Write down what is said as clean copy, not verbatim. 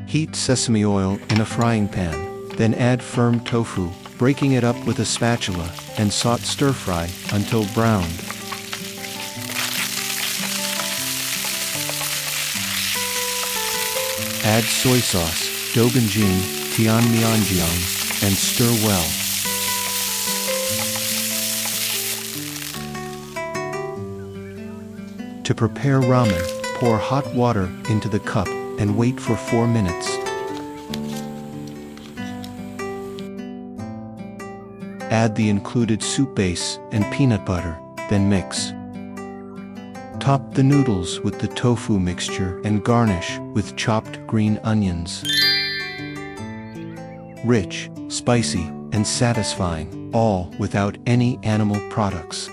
Heat sesame oil in a frying pan, then add firm tofu, breaking it up with a spatula, and stir-fry until browned. Add soy sauce, dobenjing, tianmianjiang, and stir well. To prepare ramen, pour hot water into the cup and wait for 4 minutes. Add the included soup base and peanut butter, then mix. Top the noodles with the tofu mixture and garnish with chopped green onions. Rich, spicy, and satisfying, all without any animal products.